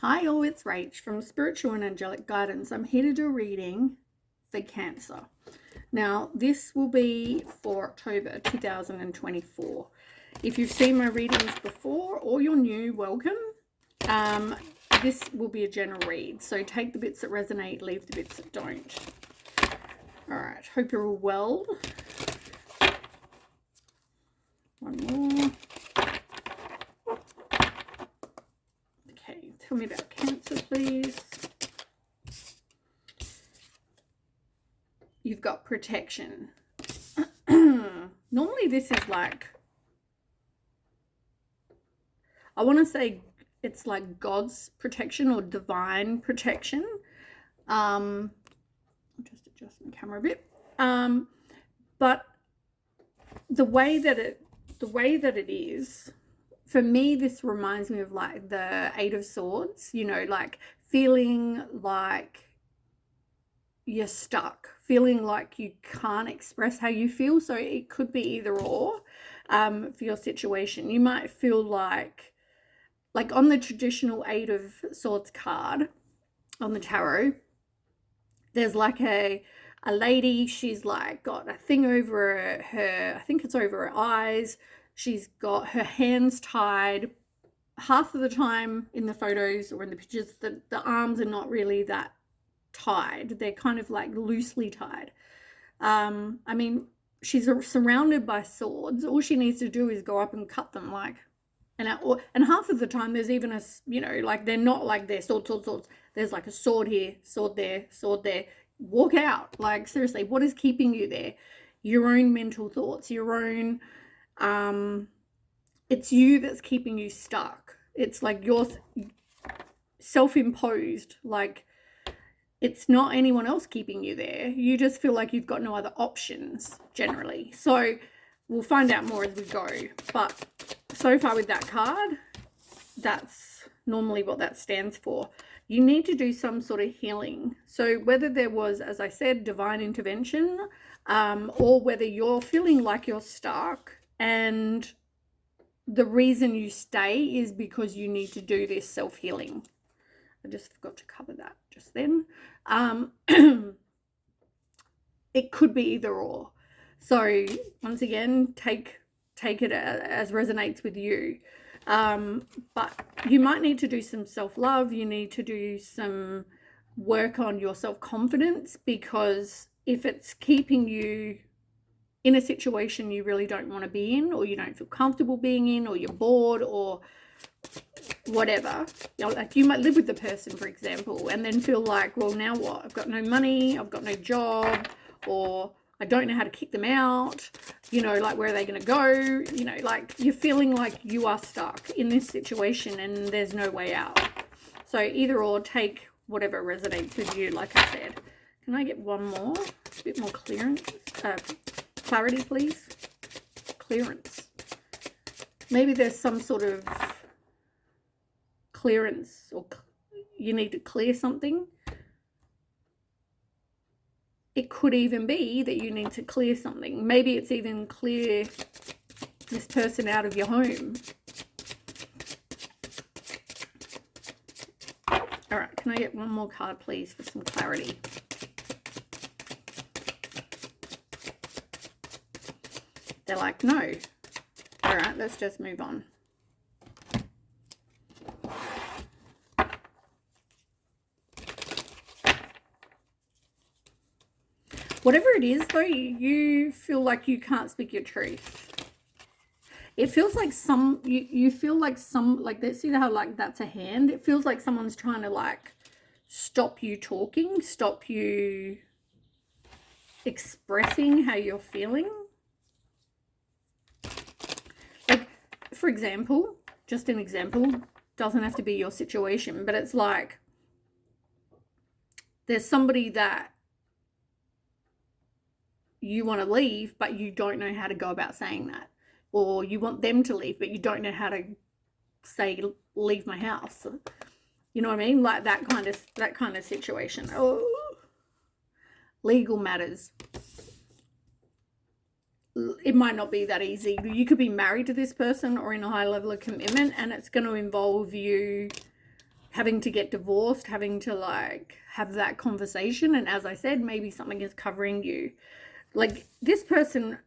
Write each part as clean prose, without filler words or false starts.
Hi all, it's Rach from Spiritual and Angelic Guidance. I'm here to do a reading for Cancer. Now, this will be for October 2024. If you've seen my readings before or you're new, welcome. This will be a general read, so take the bits that resonate, leave the bits that don't. All right, hope you're all well. One more. Okay, tell me about Cancer, please. You've got protection. Normally this is like, I want to say it's like God's protection or divine protection. I'll just adjust my camera a bit. But the way that it is, for me, this reminds me of like the Eight of Swords, you know, like feeling like you're stuck, feeling like you can't express how you feel. So it could be either or for your situation. You might feel like on the traditional Eight of Swords card on the tarot, there's like a lady, she's like got a thing over her, I think it's over her eyes. She's got her hands tied. Half of the time in the photos or in the pictures, the arms are not really that tied. They're kind of like loosely tied. I mean, she's surrounded by swords. All she needs to do is go up and cut them, like, and half of the time there's even a, you know, like they're not like they're swords. There's like a sword here, sword there, sword there. Walk out. Like, seriously, what is keeping you there? Your own mental thoughts, your own, it's you that's keeping you stuck. It's like you're self-imposed, like it's not anyone else keeping you there. You just feel like you've got no other options generally. So we'll find out more as we go. But so far with that card, that's normally what that stands for. You need to do some sort of healing. So whether there was, as I said, divine intervention, or whether you're feeling like you're stuck and the reason you stay is because you need to do this self-healing. I just forgot to cover that just then. It could be either or. So once again, take it as resonates with you. But you might need to do some self-love. You need to do some work on your self-confidence, because if it's keeping you in a situation you really don't want to be in, or you don't feel comfortable being in, or you're bored, or whatever, you know, like you might live with the person, for example, and then feel like, well, now what? I've got no money, I've got no job, or I don't know how to kick them out, you know, like where are they going to go? You know, like you're feeling like you are stuck in this situation and there's no way out. So either or, take whatever resonates with you, like I said. Can I get one more? A bit more clearance? Clarity, please. Clearance. Maybe there's some sort of clearance, or you need to clear something. It could even be that you need to clear something. Maybe it's even clear this person out of your home. All right, can I get one more card, please, for some clarity? They're like, no. All right, let's just move on. Whatever it is, though, you feel like you can't speak your truth. It feels like you feel like like, see how like that's a hand? It feels like someone's trying to like stop you talking, stop you expressing how you're feeling. Like, for example, just an example, doesn't have to be your situation, but it's like there's somebody that you want to leave, but you don't know how to go about saying that. Or you want them to leave, but you don't know how to say, leave my house. You know what I mean? Like that kind of situation. Oh, legal matters. It might not be that easy. You could be married to this person or in a high level of commitment, and it's going to involve you having to get divorced, having to like have that conversation. And as I said, maybe something is covering you. Like this person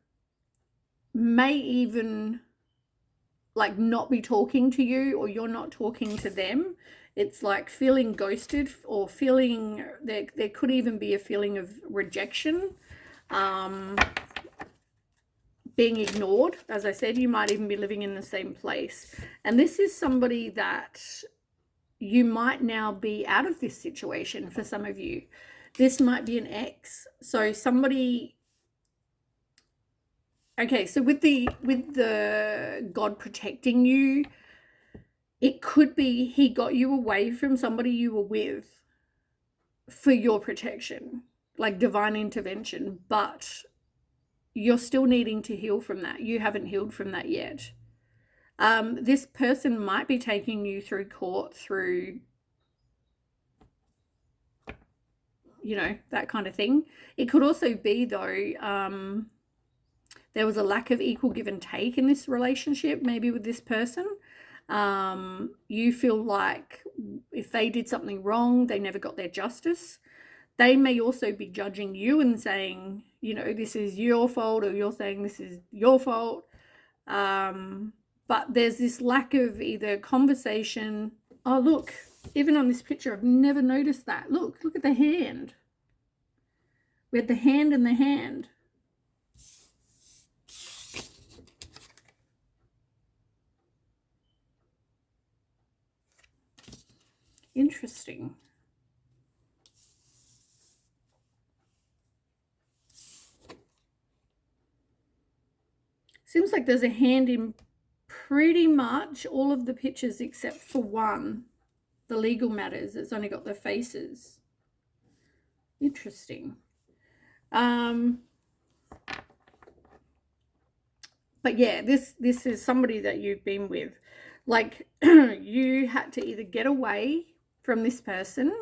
may even like not be talking to you, or you're not talking to them. It's like feeling ghosted, or feeling there could even be a feeling of rejection, being ignored. As I said, you might even be living in the same place. And this is somebody that you might now be out of this situation. For some of you, this might be an ex. So somebody, okay, so with the God protecting you, it could be he got you away from somebody you were with for your protection, like divine intervention, but you're still needing to heal from that. You haven't healed from that yet. This person might be taking you through court, through, you know, that kind of thing. It could also be, though, there was a lack of equal give and take in this relationship, maybe with this person. You feel like if they did something wrong, they never got their justice. They may also be judging you and saying, you know, this is your fault, or you're saying this is your fault. But there's this lack of either conversation. Oh, look, even on this picture, I've never noticed that. Look at the hand. We had the hand and the hand. Interesting. Seems like there's a hand in pretty much all of the pictures except for one, the legal matters. It's only got the faces. Interesting. But yeah, this is somebody that you've been with. Like you had to either get away from this person,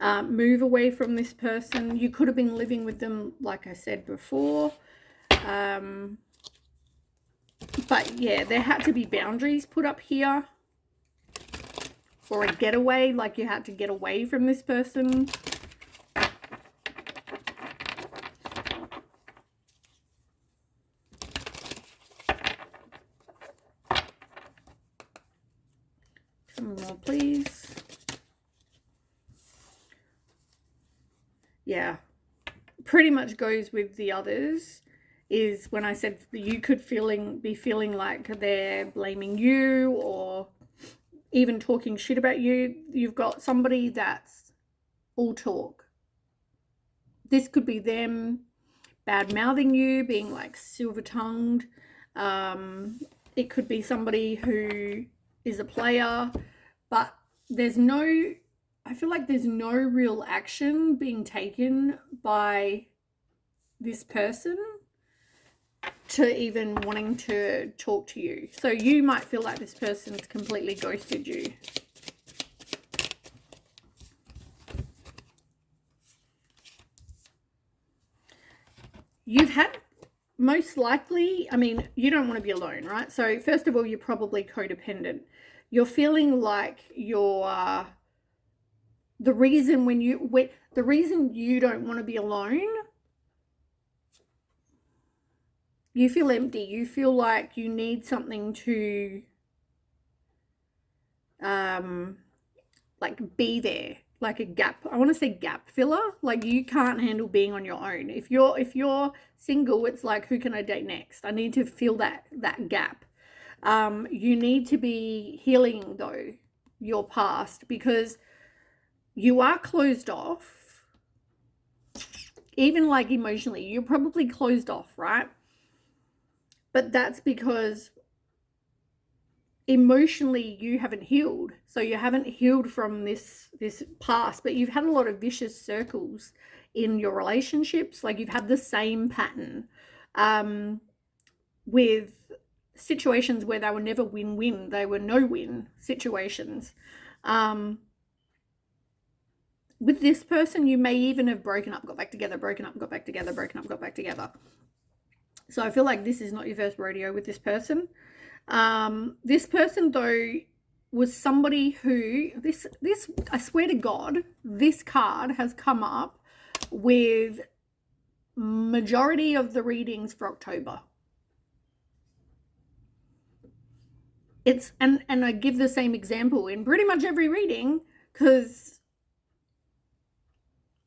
move away from this person. You could have been living with them, like I said before. But yeah, there had to be boundaries put up here, or a getaway, like you had to get away from this person. Some more, please. Yeah, pretty much goes with the others. Is when I said you could be feeling like they're blaming you, or even talking shit about you. You've got somebody that's all talk. This could be them bad-mouthing you, being like silver-tongued. It could be somebody who is a player, but I feel like there's no real action being taken by this person to even wanting to talk to you. So you might feel like this person's completely ghosted you. You've had, most likely, I mean, you don't want to be alone, right? So first of all, you're probably codependent. You're feeling like you're the reason you don't want to be alone. You feel empty. You feel like you need something to like be there, like a gap. I want to say gap filler. Like you can't handle being on your own. If you're single, it's like, who can I date next? I need to fill that gap. You need to be healing though your past, because you are closed off. Even like emotionally, you're probably closed off, right? But that's because emotionally you haven't healed. So you haven't healed from this past, but you've had a lot of vicious circles in your relationships. Like you've had the same pattern with situations where they were never win-win. They were no-win situations. With this person, you may even have broken up, got back together, broken up, got back together, broken up, got back together. So I feel like this is not your first rodeo with this person. This person, though, was somebody who, this I swear to God, this card has come up with majority of the readings for October. It's, and I give the same example in pretty much every reading because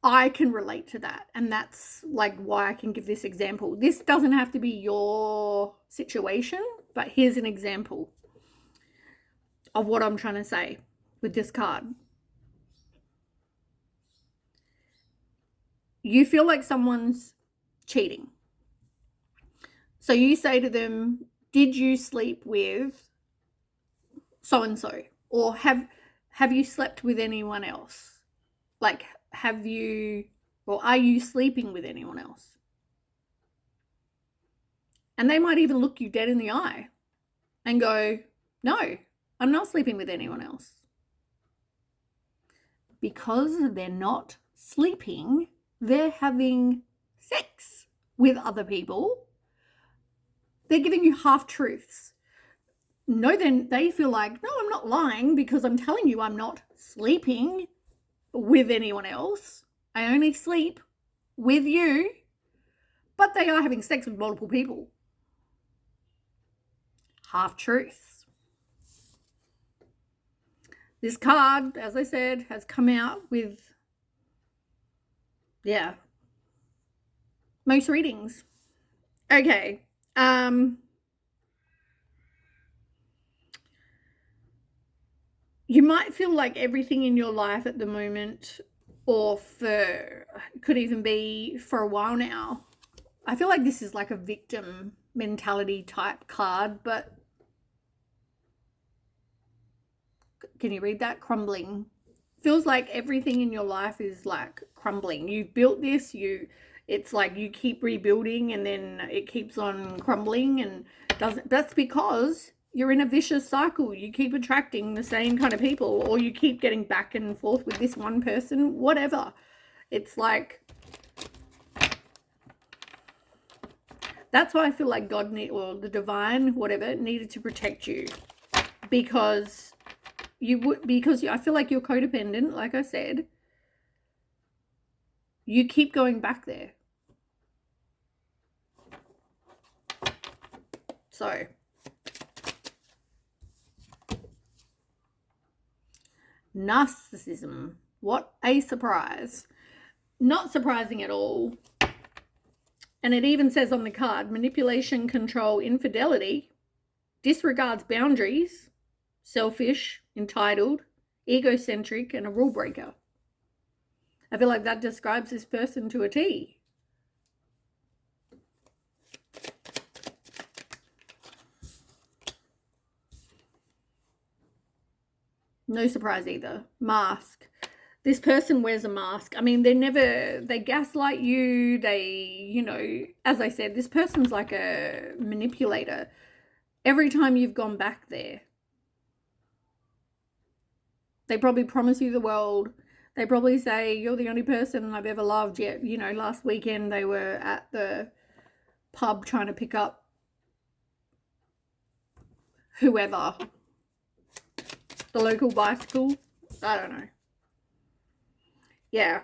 I can relate to that, and that's like why I can give this example. This doesn't have to be your situation, but here's an example of what I'm trying to say with this card. You feel like someone's cheating. So you say to them, did you sleep with so-and-so? Or have you slept with anyone else? Like, have you, or are you sleeping with anyone else? And they might even look you dead in the eye and go, no, I'm not sleeping with anyone else. Because they're not sleeping, they're having sex with other people. They're giving you half-truths. No, then they feel like, no, I'm not lying because I'm telling you I'm not sleeping with anyone else. I only sleep with you. But they are having sex with multiple people. Half-truths. This card, as I said, has come out with, yeah, most readings. Okay. You might feel like everything in your life at the moment, or could even be for a while now. I feel like this is like a victim mentality type card, but can you read that? Crumbling. Feels like everything in your life is like crumbling. You built this, it's like you keep rebuilding and then it keeps on crumbling, and that's because you're in a vicious cycle. You keep attracting the same kind of people, or you keep getting back and forth with this one person, whatever. It's like, that's why I feel like God or the divine, whatever, needed to protect you, because I feel like you're codependent, like I said. You keep going back there. So, narcissism. What a surprise. Not surprising at all. And it even says on the card, manipulation, control, infidelity, disregards boundaries, selfish, entitled, egocentric, and a rule breaker. I feel like that describes this person to a T. No surprise either. Mask. This person wears a mask. I mean, they gaslight you. As I said, this person's like a manipulator. Every time you've gone back there, they probably promise you the world. They probably say, you're the only person I've ever loved. Yet, last weekend they were at the pub trying to pick up whoever. The local bicycle. I don't know. Yeah.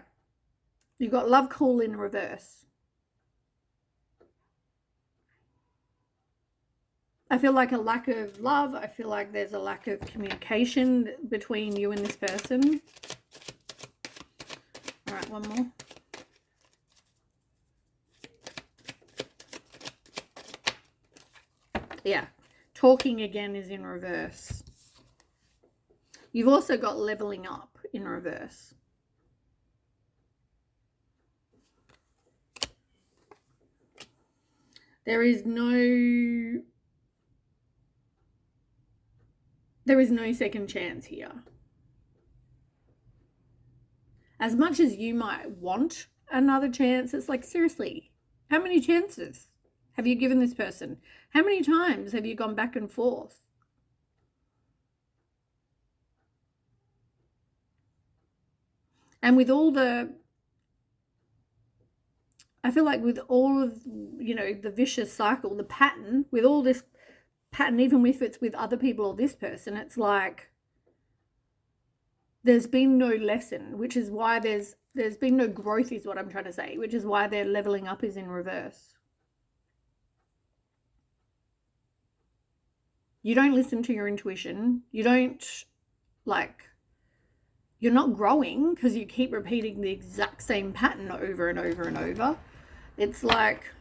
You've got love call in reverse. I feel like a lack of love. I feel like there's a lack of communication between you and this person. All right, one more. Yeah. Talking again is in reverse. You've also got leveling up in reverse. There is no second chance here. As much as you might want another chance, it's like, seriously, how many chances have you given this person? How many times have you gone back and forth? And with all I feel like with all of, the vicious cycle, the pattern, with all this pattern, even if it's with other people or this person, it's like there's been no lesson, which is why there's been no growth, is what I'm trying to say, which is why their leveling up is in reverse. You don't listen to your intuition. You don't, like, you're not growing because you keep repeating the exact same pattern over and over and over. It's like,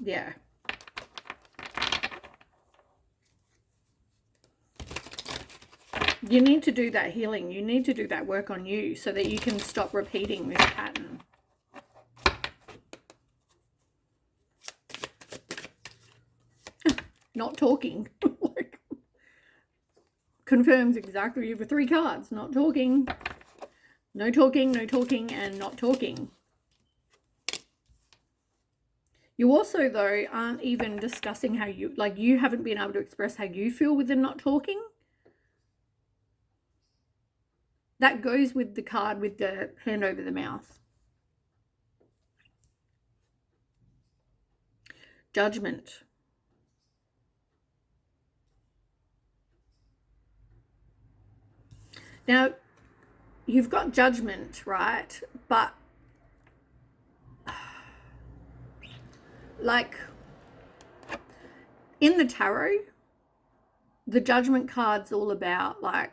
yeah. You need to do that healing. You need to do that work on you so that you can stop repeating this pattern. Not talking. Like, confirms exactly the 3 cards. Not talking. No talking, no talking, and not talking. You also, though, aren't even discussing how you, like, you haven't been able to express how you feel with the not talking. That goes with the card with the hand over the mouth. Judgment. Now, you've got judgment, right? But, like, in the tarot, the judgment card's all about, like,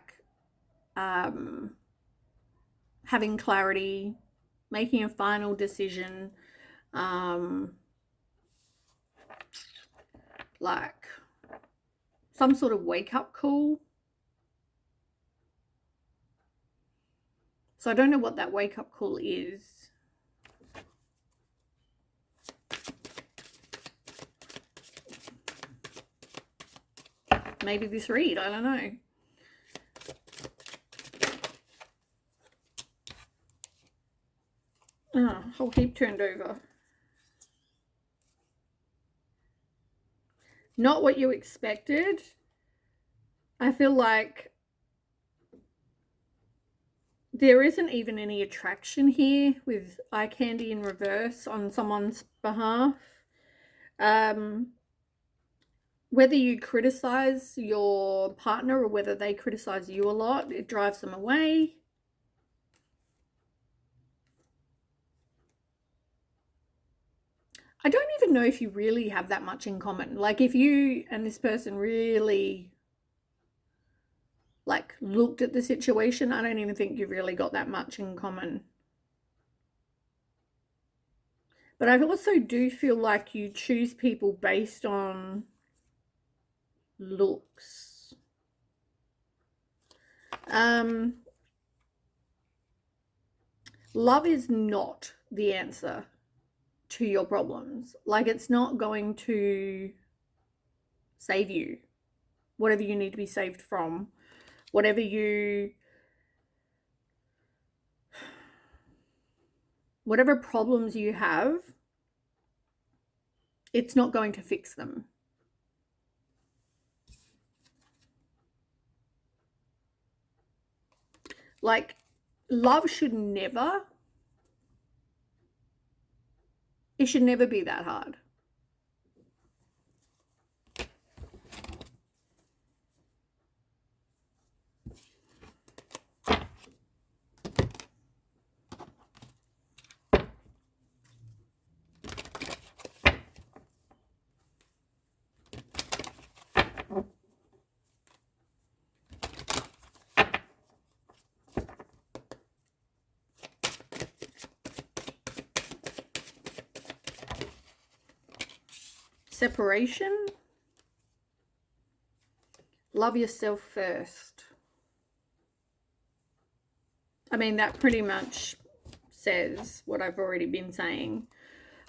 having clarity, making a final decision, like some sort of wake-up call. So I don't know what that wake-up call is. Maybe this read, I don't know. Oh, whole heap turned over. Not what you expected. I feel like there isn't even any attraction here with eye candy in reverse on someone's behalf. Whether you criticize your partner or whether they criticize you a lot, it drives them away. I don't even know if you really have that much in common. Like, if you and this person really, like, looked at the situation, I don't even think you've really got that much in common. But I also do feel like you choose people based on looks. Love is not the answer to your problems. Like, it's not going to save you. Whatever you need to be saved from, whatever problems you have, it's not going to fix them. Like, love should never, it should never be that hard. Separation. Love yourself first. I mean, that pretty much says what I've already been saying.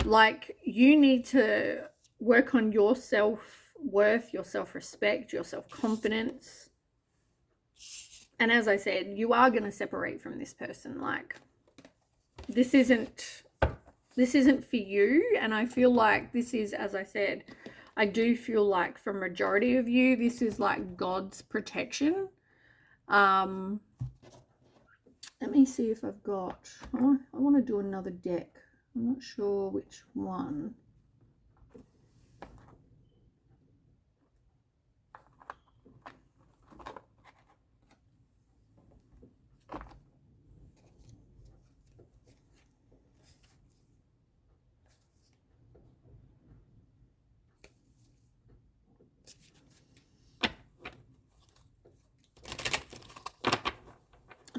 Like, you need to work on your self-worth, your self-respect, your self-confidence. And as I said, you are going to separate from this person. Like, this isn't for you. And I feel like this is, as I said, I do feel like for majority of you, this is like God's protection. Let me see if I've got, I want to do another deck. I'm not sure which one.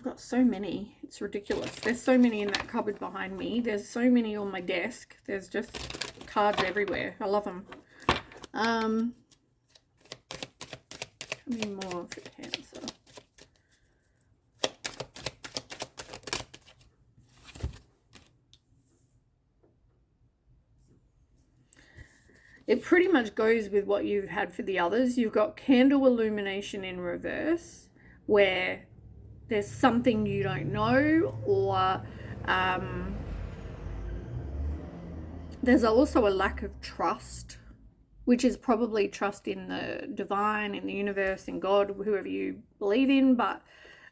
got so many. It's ridiculous. There's so many in that cupboard behind me. There's so many on my desk. There's just cards everywhere. I love them. How many more for Cancer? It pretty much goes with what you've had for the others. You've got Candle Illumination in reverse, where there's something you don't know, or there's also a lack of trust, which is probably trust in the divine, in the universe, in God, whoever you believe in, but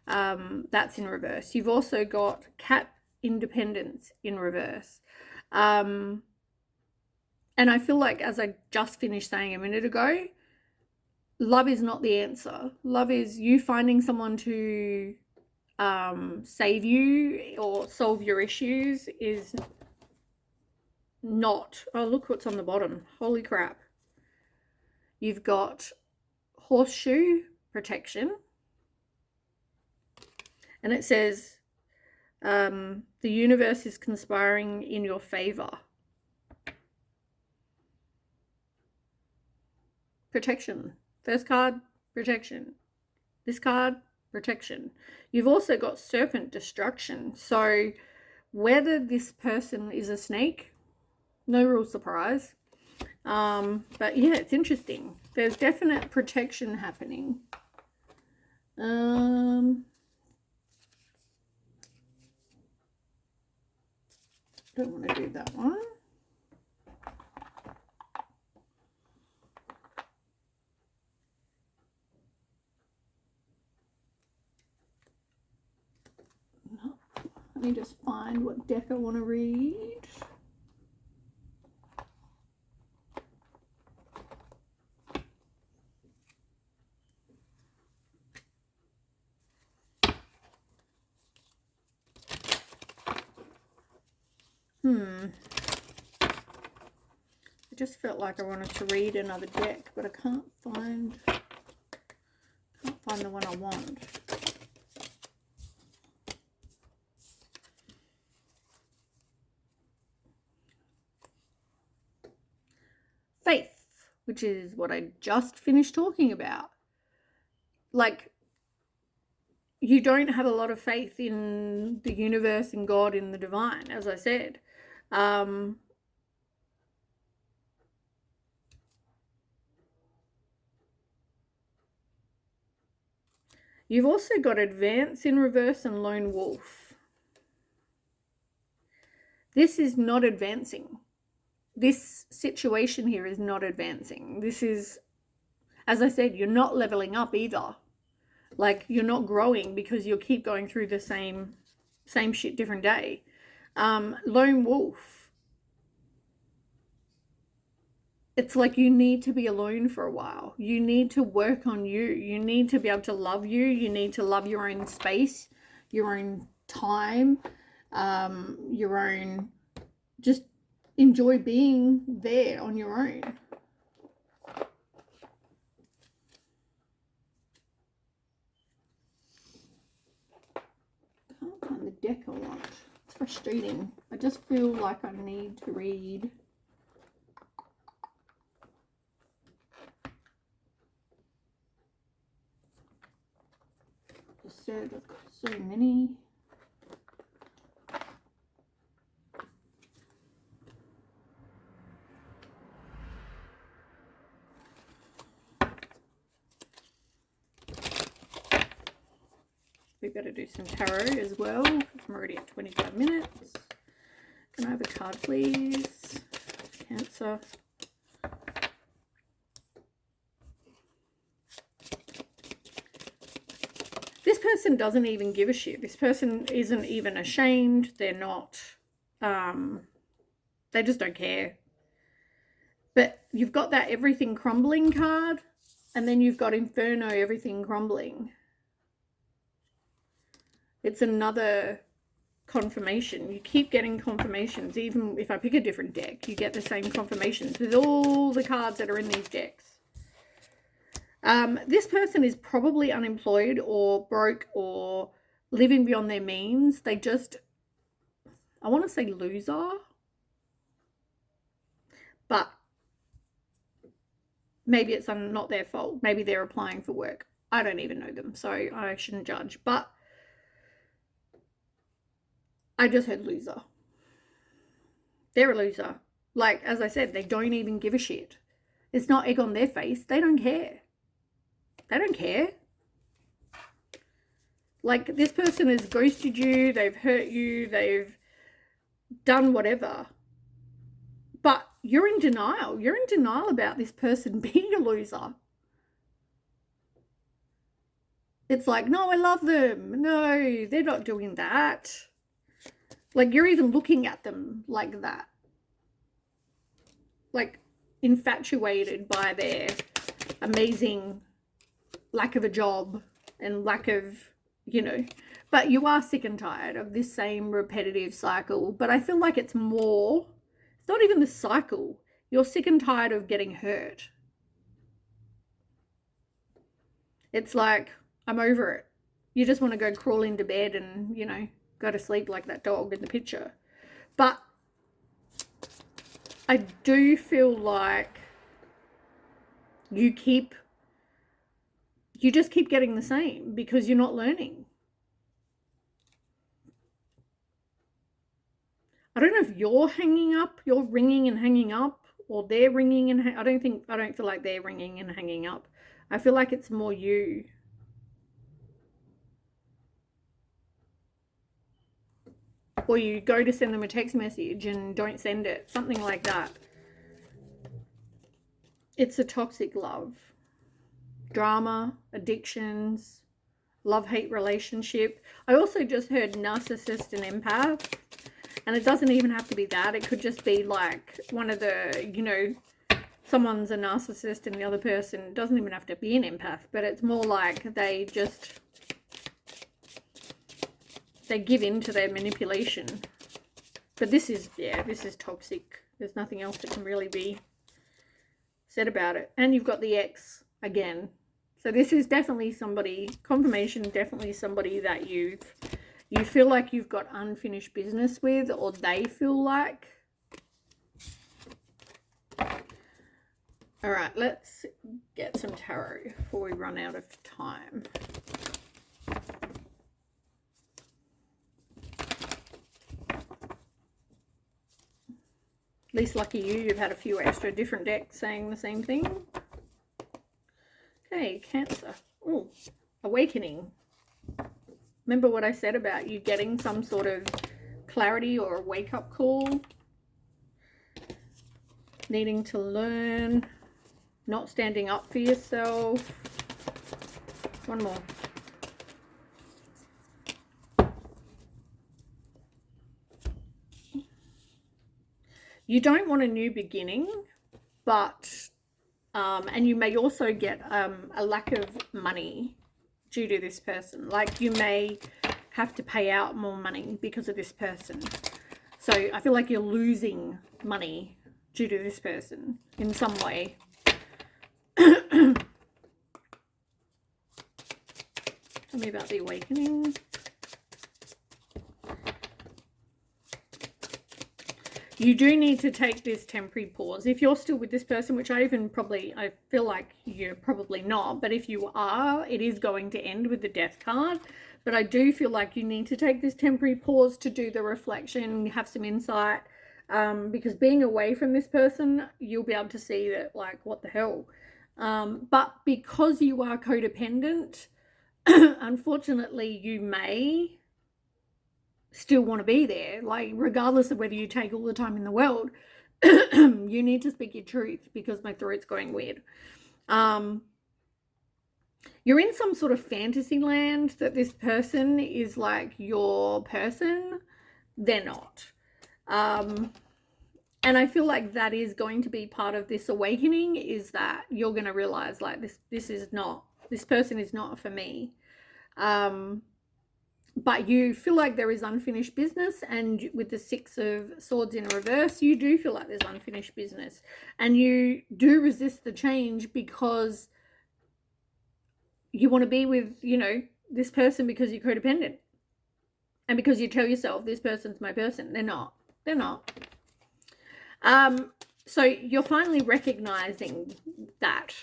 that's in reverse. You've also got Cat Independence in reverse. And I feel like, as I just finished saying a minute ago, love is not the answer. Love is you finding someone to save you or solve your issues is not. Oh, look what's on the bottom. Holy crap. You've got Horseshoe Protection. And it says, the universe is conspiring in your favor. Protection. First card, protection. This card, protection. You've also got Serpent Destruction. So whether this person is a snake, no real surprise. But yeah, it's interesting. There's definite protection happening. Don't want to do that one. Let me just find what deck I want to read. I just felt like I wanted to read another deck, but I can't find the one I want. Faith, which is what I just finished talking about. Like, you don't have a lot of faith in the universe, in God, in the divine, as I said. You've also got Advance in reverse and Lone Wolf. This is not advancing. This situation here is not advancing. This is, as I said, you're not leveling up either. Like, you're not growing because you'll keep going through the same shit, different day. Lone Wolf. It's like you need to be alone for a while. You need to work on you. You need to be able to love you. You need to love your own space, your own time, your own, just enjoy being there on your own. Can't find the deck I want. It's frustrating. I just feel like I need to read. I've got so many. We better do some tarot as well. I'm already at 25 minutes. Can I have a card, please? Cancer. This person doesn't even give a shit. This person isn't even ashamed. They're not, they just don't care. But you've got that everything crumbling card, and then you've got Inferno, everything crumbling. It's another confirmation. You keep getting confirmations. Even if I pick a different deck, you get the same confirmations with all the cards that are in these decks. This person is probably unemployed or broke or living beyond their means. They just, I want to say loser, but maybe it's not their fault. Maybe they're applying for work. I don't even know them, so I shouldn't judge. But I just heard loser. They're a loser. Like, as I said, they don't even give a shit. It's not egg on their face. They don't care. They don't care. Like, this person has ghosted you. They've hurt you. They've done whatever. But you're in denial. You're in denial about this person being a loser. It's like, no, I love them. No, they're not doing that. Like, you're even looking at them like that. Like, infatuated by their amazing lack of a job and lack of, you know. But you are sick and tired of this same repetitive cycle. But I feel like it's more, it's not even the cycle. You're sick and tired of getting hurt. It's like, I'm over it. You just want to go crawl into bed and, you know, go to sleep like that dog in the picture. But I do feel like you just keep getting the same because you're not learning. I don't know if you're ringing and hanging up, or they're ringing and I don't feel like they're ringing and hanging up. I feel like it's more you. Or you go to send them a text message and don't send it. Something like that. It's a toxic love. Drama, addictions, love-hate relationship. I also just heard narcissist and empath. And it doesn't even have to be that. It could just be like one of the, you know, someone's a narcissist and the other person doesn't even have to be an empath. But it's more like they give in to their manipulation. But this is toxic. There's nothing else that can really be said about it. And you've got the ex again. So this is definitely somebody, confirmation, definitely somebody that you feel like you've got unfinished business with, or they feel like. All right, let's get some tarot before we run out of time. Least lucky you've had a few extra different decks saying the same thing. Okay, Cancer. Oh, awakening. Remember what I said about you getting some sort of clarity or a wake-up call? Needing to learn. Not standing up for yourself. One more. You don't want a new beginning, but, and you may also get a lack of money due to this person. Like, you may have to pay out more money because of this person. So I feel like you're losing money due to this person in some way. Tell me about the awakening. You do need to take this temporary pause. If you're still with this person, which I feel like you're probably not, but if you are, it is going to end with the Death card. But I do feel like you need to take this temporary pause to do the reflection, have some insight, because being away from this person, you'll be able to see that, like, what the hell? But because you are codependent, unfortunately, you may still want to be there, like, regardless of whether you take all the time in the world. You need to speak your truth, because my throat's going weird. You're in some sort of fantasy land that this person is like your person. They're not. And I feel like that is going to be part of this awakening, is that you're going to realize, like, this person is not for me. But you feel like there is unfinished business, and with the Six of Swords in reverse, you do feel like there's unfinished business, and you do resist the change because you want to be with, you know, this person because you're codependent. And because you tell yourself this person's my person, they're not. They're not. So you're finally recognizing that.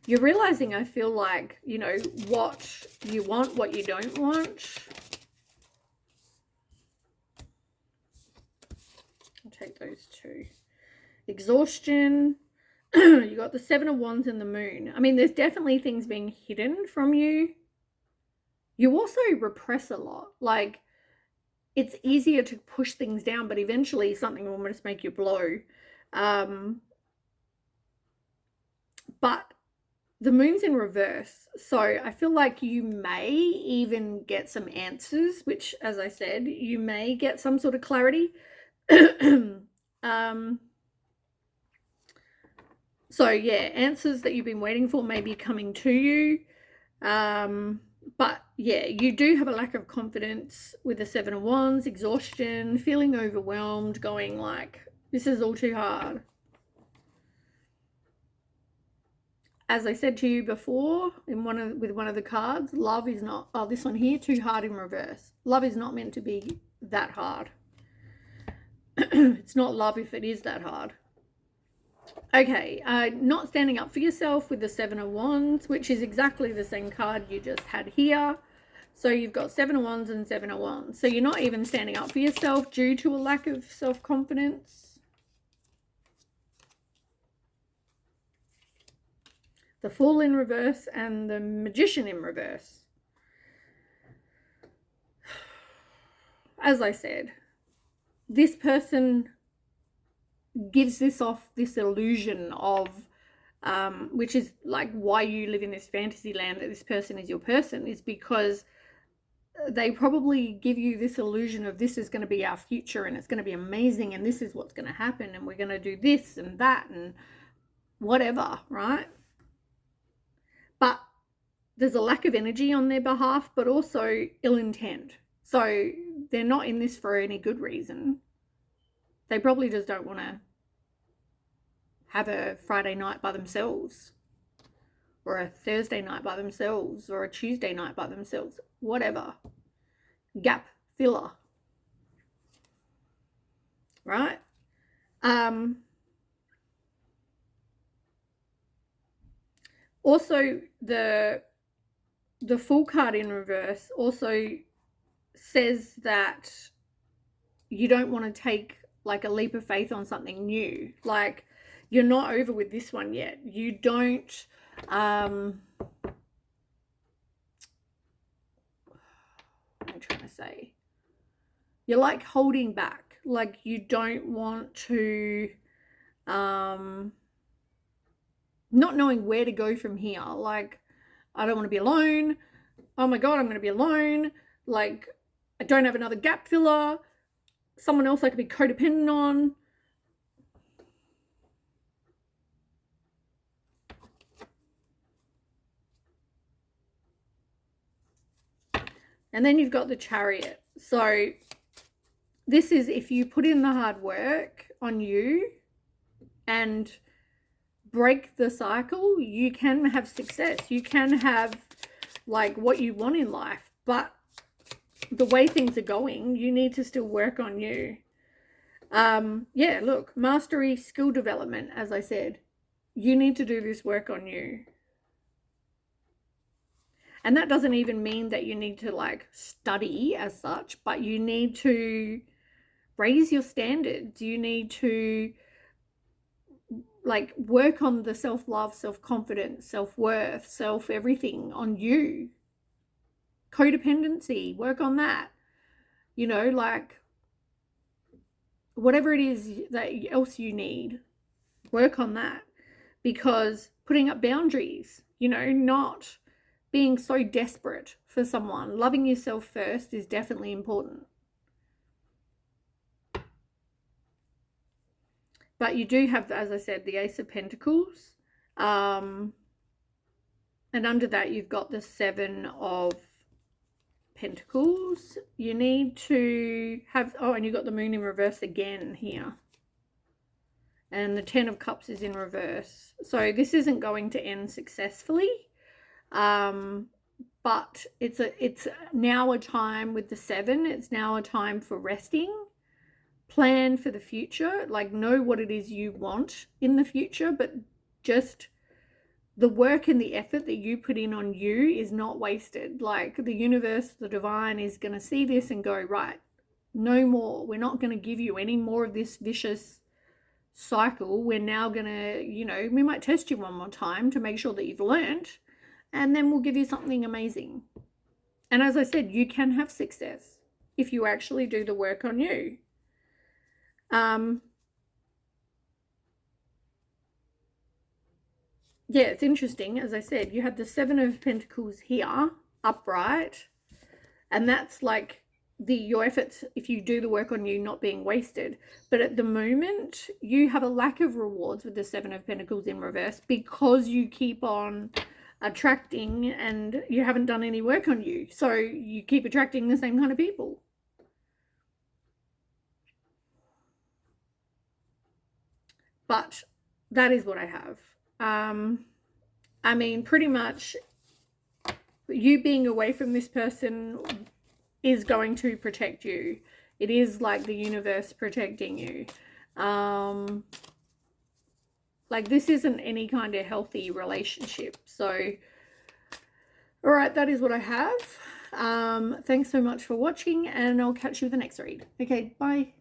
You're realizing, I feel like, you know, what you want, what you don't want. I'll take those two. Exhaustion. You got the Seven of Wands and the Moon. I mean, there's definitely things being hidden from you. You also repress a lot. Like, it's easier to push things down, but eventually something will just make you blow. But the moon's in reverse, so I feel like you may even get some answers, which, as I said, you may get some sort of clarity. So yeah, answers that you've been waiting for may be coming to you. But yeah, you do have a lack of confidence with the Seven of Wands, exhaustion, feeling overwhelmed, going like, this is all too hard. As I said to you before, with one of the cards, love is not, oh, this one here, too hard in reverse. Love is not meant to be that hard. It's not love if it is that hard. Okay, not standing up for yourself with the Seven of Wands, which is exactly the same card you just had here. So you've got Seven of Wands and Seven of Wands. So you're not even standing up for yourself due to a lack of self-confidence. The Fool in reverse and the Magician in reverse. As I said, this person gives this off this illusion of, which is like why you live in this fantasy land, that this person is your person, is because they probably give you this illusion of this is going to be our future and it's going to be amazing and this is what's going to happen and we're going to do this and that and whatever, right? But there's a lack of energy on their behalf, but also ill intent. So they're not in this for any good reason. They probably just don't want to have a Friday night by themselves, or a Thursday night by themselves, or a Tuesday night by themselves, whatever. Gap filler. Right? Also, the Fool card in reverse also says that you don't want to take like a leap of faith on something new. Like, you're not over with this one yet. You don't, what am I trying to say? You're like holding back. Like, you don't want to, not knowing where to go from here. Like, I don't want to be alone. Oh my God, I'm going to be alone. Like, I don't have another gap filler. Someone else I could be codependent on. And then you've got the Chariot. So this is if you put in the hard work on you and break the cycle, you can have success. You can have like what you want in life. But the way things are going, you need to still work on you. Yeah, look, mastery, skill development, as I said. You need to do this work on you. And that doesn't even mean that you need to like study as such, but you need to raise your standards. You need to like work on the self-love, self-confidence, self-worth, self-everything on you. Codependency, work on that. You know, like whatever it is that else you need, work on that. Because putting up boundaries, you know, not being so desperate for someone, loving yourself first is definitely important. But you do have, as I said, the Ace of Pentacles. And under that, you've got the Seven of Pentacles. You need to have, oh, and you've got the Moon in reverse again here. And the Ten of Cups is in reverse. So this isn't going to end successfully. but it's now a time with the 7. It's now a time for resting, plan for the future, like know what it is you want in the future, but just the work and the effort that you put in on you is not wasted. Like the universe, the divine is going to see this and go, right, no more. We're not going to give you any more of this vicious cycle. We're now going to, you know, we might test you one more time to make sure that you've learned, and then we'll give you something amazing. And as I said, you can have success if you actually do the work on you. Yeah, it's interesting. As I said, you have the 7 of Pentacles here, upright, and that's like your efforts, if you do the work on you, not being wasted. But at the moment, you have a lack of rewards with the 7 of Pentacles in reverse because you keep on attracting and you haven't done any work on you. So you keep attracting the same kind of people. But that is what I have. I mean, pretty much you being away from this person is going to protect you. It is like the universe protecting you. Like this isn't any kind of healthy relationship. So, all right, that is what I have. Thanks so much for watching, and I'll catch you with the next read. Okay, bye.